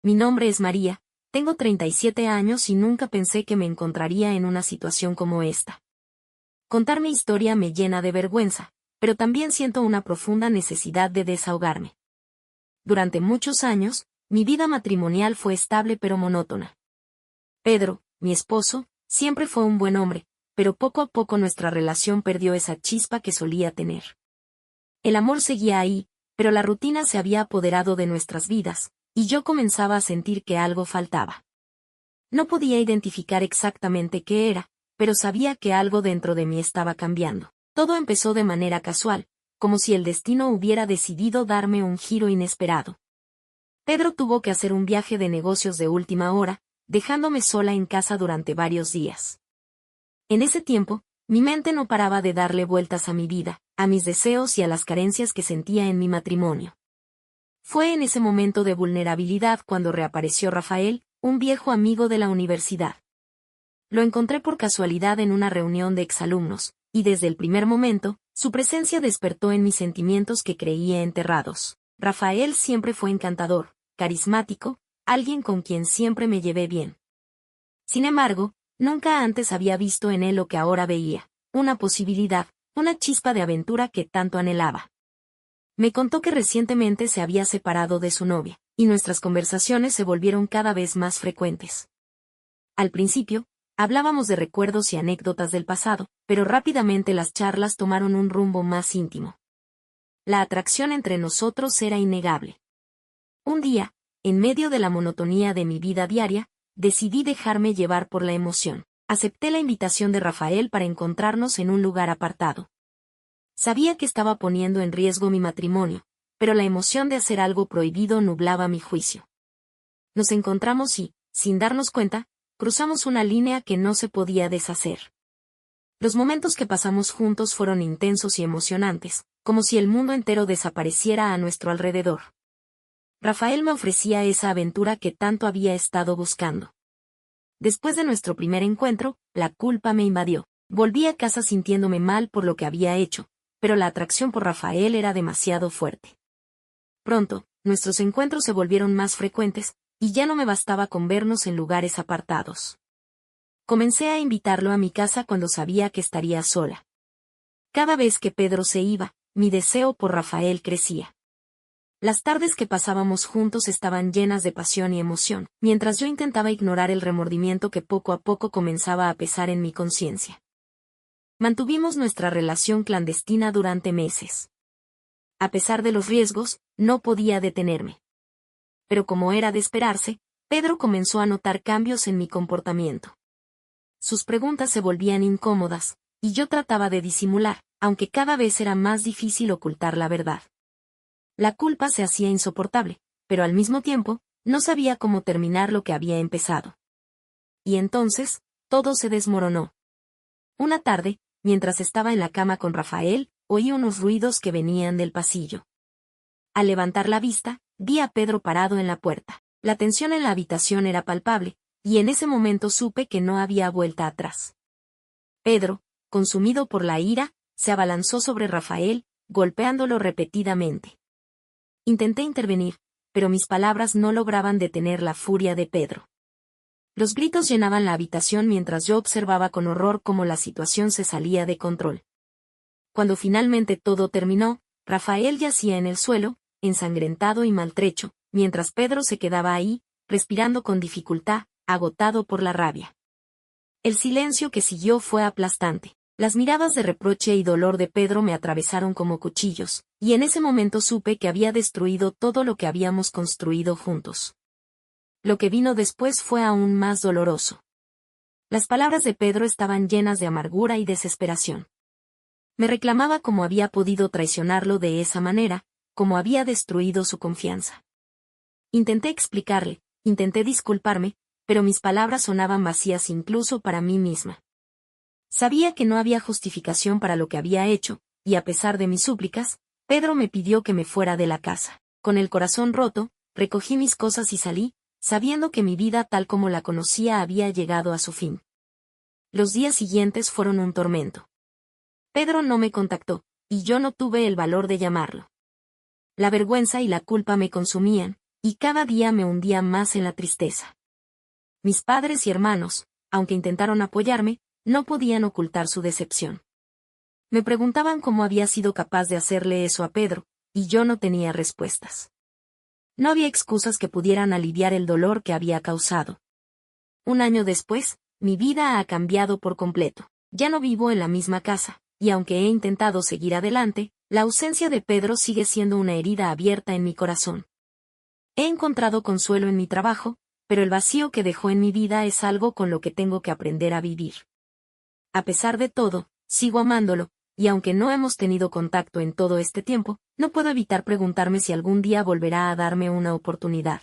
Mi nombre es María, tengo 37 años y nunca pensé que me encontraría en una situación como esta. Contar mi historia me llena de vergüenza, pero también siento una profunda necesidad de desahogarme. Durante muchos años, mi vida matrimonial fue estable pero monótona. Pedro, mi esposo, siempre fue un buen hombre, pero poco a poco nuestra relación perdió esa chispa que solía tener. El amor seguía ahí, pero la rutina se había apoderado de nuestras vidas, y yo comenzaba a sentir que algo faltaba. No podía identificar exactamente qué era, pero sabía que algo dentro de mí estaba cambiando. Todo empezó de manera casual, como si el destino hubiera decidido darme un giro inesperado. Pedro tuvo que hacer un viaje de negocios de última hora, dejándome sola en casa durante varios días. En ese tiempo, mi mente no paraba de darle vueltas a mi vida, a mis deseos y a las carencias que sentía en mi matrimonio. Fue en ese momento de vulnerabilidad cuando reapareció Rafael, un viejo amigo de la universidad. Lo encontré por casualidad en una reunión de exalumnos, y desde el primer momento, su presencia despertó en mis sentimientos que creía enterrados. Rafael siempre fue encantador, carismático, alguien con quien siempre me llevé bien. Sin embargo, nunca antes había visto en él lo que ahora veía, una posibilidad, una chispa de aventura que tanto anhelaba. Me contó que recientemente se había separado de su novia, y nuestras conversaciones se volvieron cada vez más frecuentes. Al principio, hablábamos de recuerdos y anécdotas del pasado, pero rápidamente las charlas tomaron un rumbo más íntimo. La atracción entre nosotros era innegable. Un día, en medio de la monotonía de mi vida diaria, decidí dejarme llevar por la emoción. Acepté la invitación de Rafael para encontrarnos en un lugar apartado. Sabía que estaba poniendo en riesgo mi matrimonio, pero la emoción de hacer algo prohibido nublaba mi juicio. Nos encontramos y, sin darnos cuenta, cruzamos una línea que no se podía deshacer. Los momentos que pasamos juntos fueron intensos y emocionantes, como si el mundo entero desapareciera a nuestro alrededor. Rafael me ofrecía esa aventura que tanto había estado buscando. Después de nuestro primer encuentro, la culpa me invadió. Volví a casa sintiéndome mal por lo que había hecho, pero la atracción por Rafael era demasiado fuerte. Pronto, nuestros encuentros se volvieron más frecuentes, y ya no me bastaba con vernos en lugares apartados. Comencé a invitarlo a mi casa cuando sabía que estaría sola. Cada vez que Pedro se iba, mi deseo por Rafael crecía. Las tardes que pasábamos juntos estaban llenas de pasión y emoción, mientras yo intentaba ignorar el remordimiento que poco a poco comenzaba a pesar en mi conciencia. Mantuvimos nuestra relación clandestina durante meses. A pesar de los riesgos, no podía detenerme. Pero como era de esperarse, Pedro comenzó a notar cambios en mi comportamiento. Sus preguntas se volvían incómodas, y yo trataba de disimular, aunque cada vez era más difícil ocultar la verdad. La culpa se hacía insoportable, pero al mismo tiempo, no sabía cómo terminar lo que había empezado. Y entonces, todo se desmoronó. Una tarde, mientras estaba en la cama con Rafael, oí unos ruidos que venían del pasillo. Al levantar la vista, vi a Pedro parado en la puerta. La tensión en la habitación era palpable, y en ese momento supe que no había vuelta atrás. Pedro, consumido por la ira, se abalanzó sobre Rafael, golpeándolo repetidamente. Intenté intervenir, pero mis palabras no lograban detener la furia de Pedro. Los gritos llenaban la habitación mientras yo observaba con horror cómo la situación se salía de control. Cuando finalmente todo terminó, Rafael yacía en el suelo, ensangrentado y maltrecho, mientras Pedro se quedaba ahí, respirando con dificultad, agotado por la rabia. El silencio que siguió fue aplastante. Las miradas de reproche y dolor de Pedro me atravesaron como cuchillos, y en ese momento supe que había destruido todo lo que habíamos construido juntos. Lo que vino después fue aún más doloroso. Las palabras de Pedro estaban llenas de amargura y desesperación. Me reclamaba cómo había podido traicionarlo de esa manera, cómo había destruido su confianza. Intenté explicarle, intenté disculparme, pero mis palabras sonaban vacías incluso para mí misma. Sabía que no había justificación para lo que había hecho, y a pesar de mis súplicas, Pedro me pidió que me fuera de la casa. Con el corazón roto, recogí mis cosas y salí, sabiendo que mi vida tal como la conocía había llegado a su fin. Los días siguientes fueron un tormento. Pedro no me contactó, y yo no tuve el valor de llamarlo. La vergüenza y la culpa me consumían, Y cada día me hundía más en la tristeza. Mis padres y hermanos, aunque intentaron apoyarme, no podían ocultar su decepción. Me preguntaban cómo había sido capaz de hacerle eso a Pedro, y yo no tenía respuestas. No había excusas que pudieran aliviar el dolor que había causado. Un año después, mi vida ha cambiado por completo. Ya no vivo en la misma casa, y aunque he intentado seguir adelante, la ausencia de Pedro sigue siendo una herida abierta en mi corazón. He encontrado consuelo en mi trabajo, pero el vacío que dejó en mi vida es algo con lo que tengo que aprender a vivir. A pesar de todo, sigo amándolo, y aunque no hemos tenido contacto en todo este tiempo, no puedo evitar preguntarme si algún día volverá a darme una oportunidad.